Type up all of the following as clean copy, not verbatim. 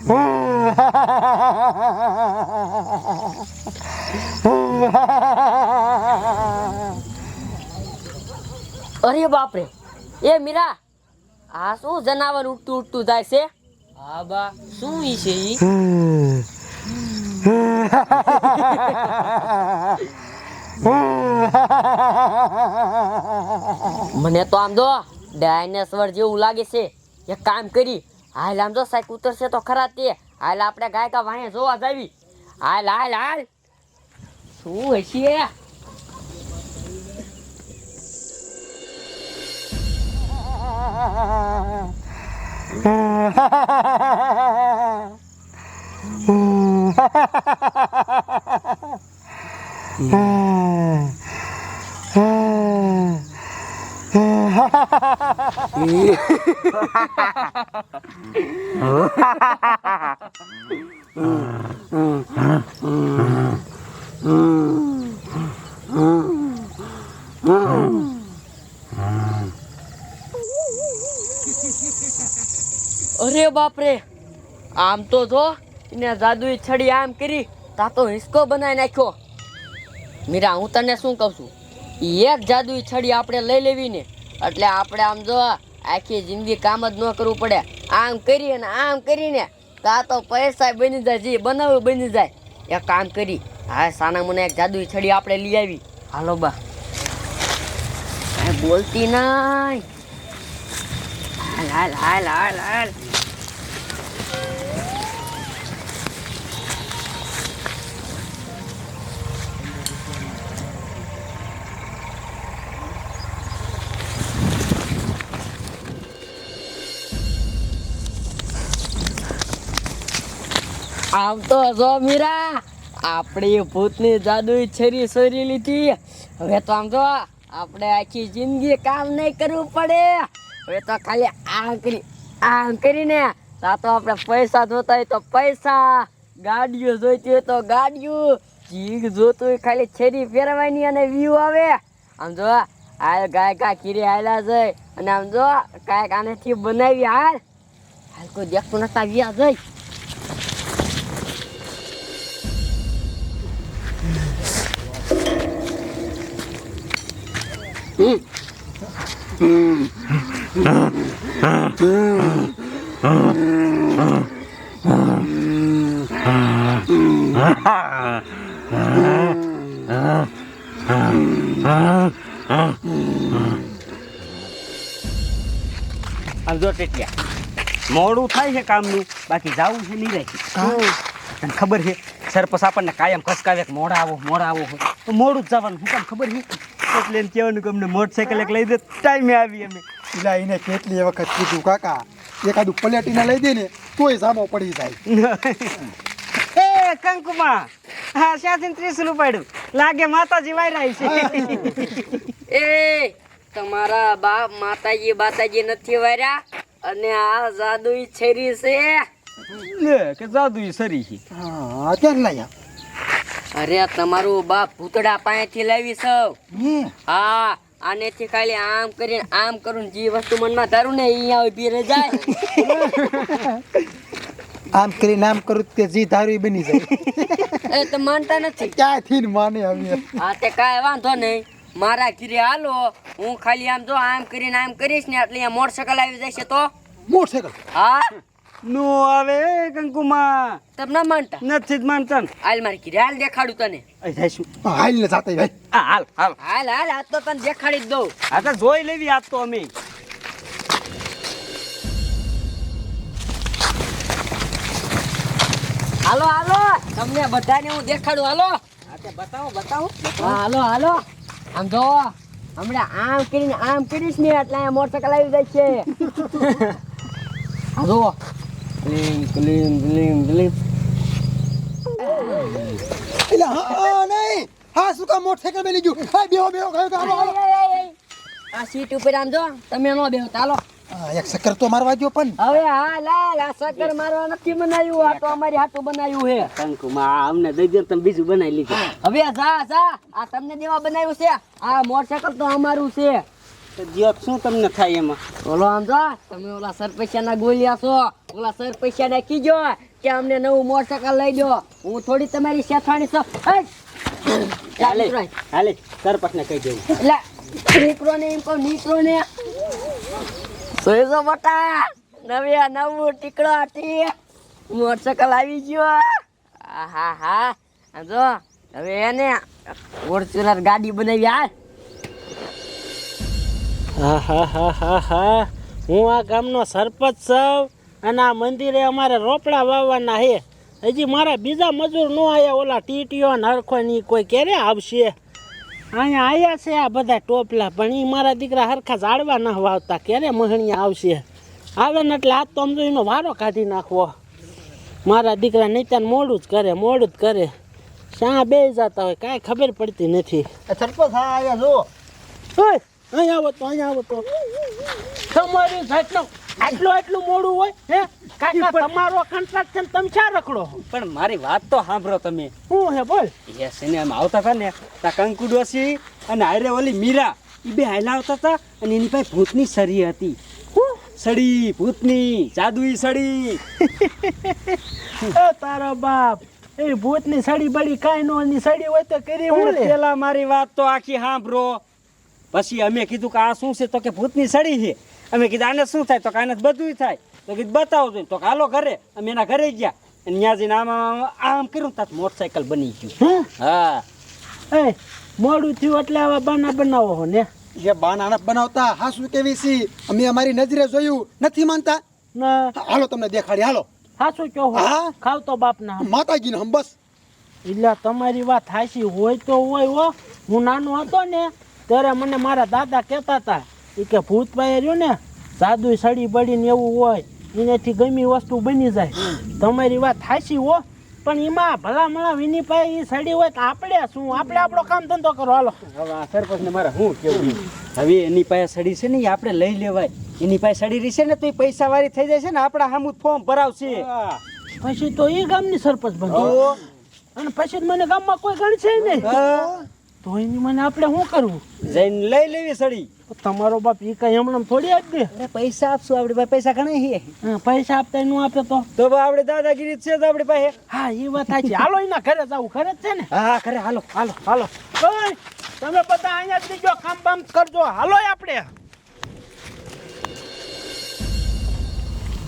અરે બાપરે, એ મીરા, આ શું જનાવર ઉઠતું ઉઠતું જાય છે? હા બા, શું ઈ છે ઈ? મને તો આમ જો ડાયનાસોર જેવું લાગે છે. એક કામ કરી, હાલ આમ જો સાઈક ઉતરશે તો ખરા તે. હાલ આપણે ગાયકા વાહે જોવા જાવી. હાલ હાલ હાલ. શું હશે? અરે બાપરે, આમ તો જો એને જાદુઈ છડી આમ કરી તા તો હિસકો બનાવી નાખ્યો. મીરા, હું તને શું કહું છું, એક જાદુઈ છડી આપણે લઈ લેવી ને એટલે આપણે આમ જો આખી જિંદગી કામ જ ન કરવું પડે. આમ કરી અને આમ કરીને તા તો પૈસા બની જાય, જે બનાવવું બની જાય. એક કામ કરી, હા સાના મને એક જાદુઈ છડી આપણે લઈ આવી. હાલો બા, કાંઈ બોલતી નહીં. હાલ હાલ હાલ હાલ હાલ. આમ તો જો મીરા, આપણી ભૂતની જાદુઈ છરી સોરી લીધી. હવે તો આમ જો આપણે આખી જિંદગી કામ નહીં કરવું પડે. હવે તો ખાલી આમ કરીને તા તો આપણે પૈસા જોતા હોય તો પૈસા, ગાડીઓ જોઈતી હોય તો ગાડીઓ, જીગ જોતું હોય ખાલી છરી ફેરવાની અને વ્યૂ આવે. આમ જો હાલ ગાયકા કીરી હાલ્યા જાય અને આમ જો કાંઈક આનેથી બનાવી. હાલ હાલ, કોઈ દેખતું નતા વ્યા જાય. જો ટેટિયા, મોડું થાય છે કામનું, બાકી જાવું છે નહીં રાખી. તને ખબર છે સરપંચ આપણને કાયમ ખસકાવે કે મોડા આવો તો મોડું જ જવાનું. શું કામ ખબર છે? એટલે એમ કહેવાનું કે અમને મોટરસાઇકલ એક લઈ દે, ટાઈમે આવી અમે. પેલા એને કેટલી વખત કીધું કાકા, એકાદું પલેટીને લઈ દે ને તોય સામો પડી જાય. એ કંકુમાં, હા 30 રૂપિયા લાગે માતાજી વાયરાઈ છે. એ તમારા બાપ માતાજી નથી વાર્યા અને આ જાદુઈ છરી છે. લે કે જાદુઈ સરી છે. હા, ક્યાં લાયા? અરે તમારું બાપ ભૂતડા પાસેથી લાવી સૌ. હે, હા, આનેથી ખાલી આમ કરીને આમ કરું, જે વસ્તુ મનમાં ધારું ને અહીંયા ઉભી રહી જાય. આમ કરીને આમ કરું તે જી ધારું ઈ બની જાય. એ તો માનતા નથી. ક્યાંથી ને માને હવે? હા, તે કાંઈ વાંધો નહીં, મારા ઘીરે હાલો. હું ખાલી આમ જો આમ કરીને આમ કરીશ ને એટલે અહીંયા મોટરસાઇકલ આવી જશે તો. મોટરસાઇકલ? હા, નો આવે કંકુમાં, તમે ના માનતા? નથી જ માનતા. હાલ મારી ઘીરે હાલ, દેખાડું તને. જઈશું. હાલ ને જાતે ભાઈ. હાલ હાલ હાલ હાલ, આ તો તને દેખાડી જ દઉં. આ તો જોઈ લેવી આજ તો અમે. હાલો હાલો, તમને બધાને હું દેખાડું. હાલો. બતાવો. હા, હાલો હાલો. આમ જો હમણાં આમ કરીને આમ કરીશ ને એટલે અહીંયા મોટરસાઇકલ આવી જાય છે. હા જો, ક્લીન ક્લીન ક્લીન ક્લીન. એટલે હા નહીં, હા શું કામ મોટરસાઇકલ મેલી ગયું? હા, બેહો ગયો કામ. આ સીટ ઉપર આમ જો, તમે નો બેહો. ચાલો એક ચક્કર તો મારવા દો પણ. હવે. હા લાલ, આ સકર મારવા નથી બનાવ્યું, આ તો અમારી હાટું બનાવ્યું છે. કંકુમાં અમને દઈ દે, તમે બીજું બનાવી લીધું. હવે જા જા, આ તમને દેવા બનાવ્યું છે. આ મોટરસાઇકલ તો અમારું છે. તો જીવત શું તમને થાય એમાં? બોલો આમ તો તમે ઓલા સરપંચના ગોલિયા છો, ઓલા સરપંચને કીજો કે અમને નવું મોટરસાયકલ લઈ દો. હું થોડી તમારી શેઠાણી છું. હાલે હાલે સરપંચને કહી દેવું. એટલે નીકળો ને એમ કહું, નીકળો ને. સોયસો મોટા નવું ટીકડો હતી, મોટરસાયકલ આવી ગયો. હા હા આમ જો હવે એને ફોર્ચ્યુનર ગાડી બનાવી. હા હું આ ગામનો સરપંચ છું અને આ મંદિરે અમારે રોપડા વાવવાના છે. હજી મારા બીજા મજૂર ન આયા, ઓલા ટીટીઓ ને હરખો ની કોઈ ક્યારે આવશે? અહીંયા આયા છે આ બધા ટોપલા, પણ એ મારા દીકરા હરખા ઝાડવા ન વાવતા, ક્યારે મહણિયા આવશે? આવે ને એટલે આજ તો આમ જો એનો વારો કાઢી નાખવો. મારા દીકરા નહીં મોડું જ કરે. શા બે જતા હોય કાંઈ ખબર પડતી નથી. સરપંચ હા આવ્યા જો. ઓય, અહીંયા આવો તો તમારી જાતનો આટલું મોડું હોય હે? કાકા તમારો કોન્ટ્રાક્ટ છે ને તમે ક્યાં રખડો? પણ મારી વાત તો સાંભળો તમે. હું હે બોલ. એ સિનેમા આવતા હતા ને તા કંકુ ડોસી અને હારે ઓલી મીરા એ બે હાલા આવતા હતા અને એની પાસે ભૂતની સળી હતી. સળી ભૂતની જાદુઈ સળી. એ તારો બાપ એ ભૂતની સડી બડી કાંઈ નો ની સડી હોય તો કરી હું લે. પેલા મારી વાત તો આખી સાંભળો. પછી અમે કીધું કે આ શું છે? તો કે ભૂતની સળી છે. અમે કીધું આને શું થાય? તો કે આને બધું થાય. તો કીધું બતાવો તો કે હાલો ઘરે. અમે એના ઘરે ગયા અને ત્યાં જઈને આમ કર્યું તાં મોટરસાયકલ બની ગયું. હા એ મોડું થયું એટલે આવા બાના બનાવો હો ને? એ બાના બનાવતા હાસુ કેવી સી અમે અમારી નજરે જોયું નથી માનતા. ના હાલો તમને દેખાડી હાલો. હાચું કહો. હા. ખાવ તો બાપના માતાજીને હમ બસ. એટલે તમારી વાત હાચી હોય તો હોય હો. હું નાનો હતો ને ત્યારે મને મારા દાદા કહેતા હતા કે ભૂત પાસે રહ્યું ને જાદુ સડી બડીને એવું હોય, એનાથી ગમી વસ્તુ બની જાય. તમારી વાત હાચી હો, પણ એમાં ભલા મળા વિની પાસે એ સડી હોય તો આપણે શું? આપણે આપણો કામ ધંધો કરો હાલો. હવે આ સરપંચને મારે શું કેવું? હવે એની પાસે સડી છે ને એ આપણે લઈ લેવાય. એની પાસે સડી રહી છે ને તો એ પૈસા વાળી થઈ જાય છે ને આપણા સામું ફોર્મ ભરાવશે. પછી તો એ ગામની સરપંચ બન્યો અને પછી મને ગામમાં કોઈ ગણશે નહીં. તો એની મને આપણે શું કરવું? જઈને લઈ લેવી સડી. તમારો બાપ એ કઈ હમણાં થોડી આપી દે. અરે પૈસા આપશું આપણી પાસે પૈસા ઘણા છે. પૈસા આપતા ન આપે તો આપણે દાદાગીરી જ છે તો આપણી પાસે. હા એ વાત સાચી. હાલો એના ઘરે જવું ઘરે જ છે ને? હા ખરે હાલો. હાલો ઓય, તમે બધા અહીંયા જ બીજો કામ બામ કરજો. હાલો આપણે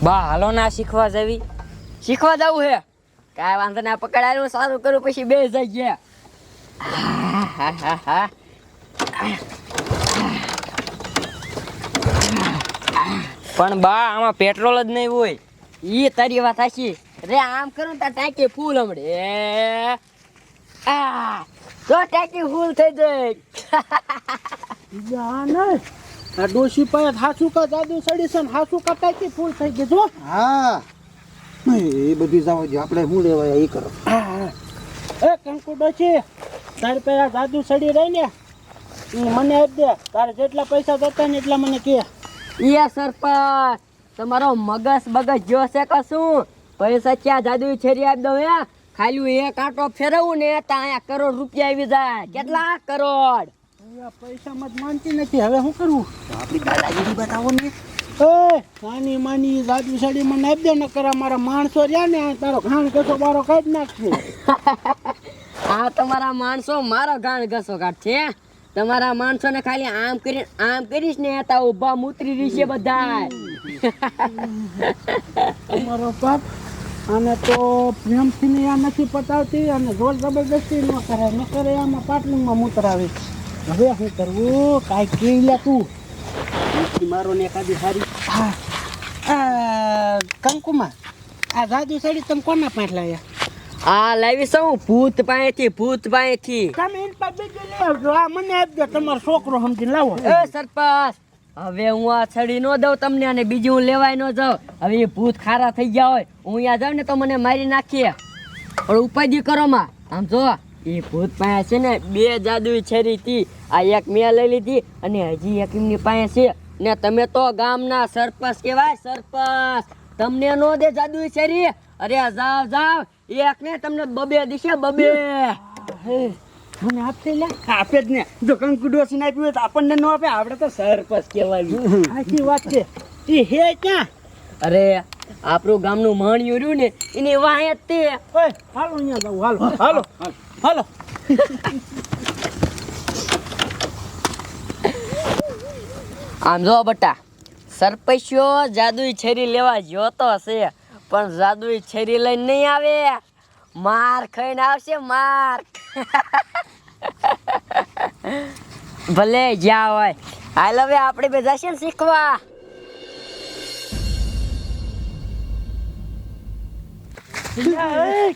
બા હાલો ના શીખવા જવું હે. કાંઈ વાંધો ના, પકડાયું સારું કરું પછી બે જઈ ગયા. પણ બા આમાં પેટ્રોલ જ નહીં હોય. ઈ તારી વાત સાચી. રે આમ કરું તો ટાંકી ફૂલ હમણે. તો ટાંકી ફૂલ થઈ જાય. આ નહીં આ ડોશી પાસે હાસુ કા જાદુ સડી છે ને હાસુ કા ટાંકી ફૂલ થઈ ગઈ જો. હા એ બધું જવા દે આપણે શું લેવાય એ કરો. એ કંકુ ડોશી તારી પાસે જાદુ સડી રહી ને એ મને આપી દે. તારે જેટલા પૈસા જોતા ને એટલા મને કહે. ઈ સરપંચ તમારો મગજ જો છે કશું? પૈસા ક્યાં જાદુ છેરી આપી દઉં હે? ખાલી એક આંટો ફેરવું ને તો અહીંયા કરોડ રૂપિયા આવી જાય. કેટલા કરોડ? પૈસામાં જ માનતી નથી. હવે શું કરવું? આપણી દાદાગીરી બતાવો ને. એ નાની માની જાદુ સાડી મને આપી દે, ન કરા મારા માણસો રહ્યા ને તારો ઘાણ ઘસો બારો કાઢી નાખશે. આ તમારા માણસો મારો ગાણ ઘસો કાઢશે. તમારા માણસો ને ખાલી આમ કરીશ ને તા ઉભા મૂતરી રહેશે બધા. તમારો બાપ આને તો પ્રેમથી ને આ નથી પતાવતી અને જોર જબરદસ્તી ન કરે આમાં પાટલીમાં મૂતરાવે. હવે શું કરવું? કાંઈ કહી લે તું. મારો ને એકાદી સારી. હા કંકુમાં આ જાદુ સાડી તમે કોના પાંચ લાવ્યા? આ લાવી શું? ભૂત પાસેથી. તમે એની પાસે બીજું લઈ આવજો. આ મને આપી દો, તમારો છોકરો સમજીને લાવો. એ સરપંચ હવે હું આ છડી નો દઉં તમને અને બીજું હું લેવાય ન જાઉં. હવે એ ભૂત ખારા થઈ ગયા હોય, હું અહીંયા જાઉં ને તો મને મારી નાખીએ. પણ ઉપાધિ કરો માં. આમ જો એ ભૂત પાસે છે ને 2 જાદુઈ છરી હતી. આ એક મેં લઈ લીધી અને હજી એક એમની પાસે છે. ને તમે તો ગામના સરપંચ કહેવાય. સરપંચ તમને નો દે જાદુઈ છરી? અરે જાવ એક ને તમને 2 દિશે 2. મને આપશે લે. આપે જ ને. જો કંકુ ડોસીને આપ્યું હોય તો આપણને ન આપે. આપણે તો સરપંચ કહેવાય. સાચી વાત છે. એ હે ક્યાં? અરે આપણું ગામનું માણ્યું રહ્યું ને એની વાંહે જ તે. ઓય હાલો અહીંયા જાવ. હાલો હાલો. આમ જો બટા, સરપંચો જાદુઈ છરી લેવા જોતો હશે પણ જાદુઈ છરી લઈને નહીં આવે, માર ખાઈને આવશે માર. ભલે જ્યાં હોય. હાલ હવે આપણે બધા છે ને શીખવા. એ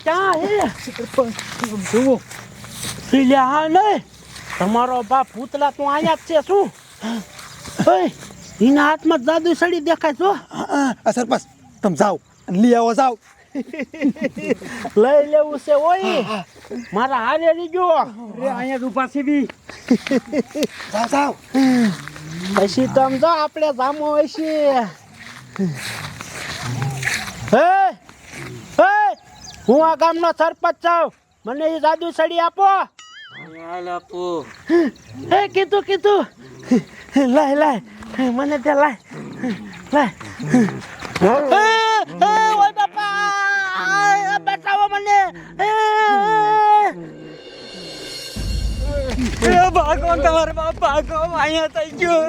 ક્યાં હે? જુઓ સીલ્યા હા નહીં. તમારો બાપ પૂતળા તું અહીંયા જ છે શું? ઓય એના હાથમાં જાદુ સડી દેખાય છો. આ સરપંચ તમે જાઓ અને લઈ આવો જાઓ. લઈ લેવું છે ઓય મારા હારે રીજો. અરે અહીંયા જ ઊભા છે બી. જાઓ જાઓ. પછી તમ જો આપણે જામો હોય છે. હે હું આ ગામનો સરપંચ છું. મને એ જાદુ સડી આપો. હાલ આપો. હે કીધું લાય મને તે લાય. ઓય બાપા બચાવો મને. ભાગો તમારા બાપ ભાગો. અહીંયા થઈ ગયો.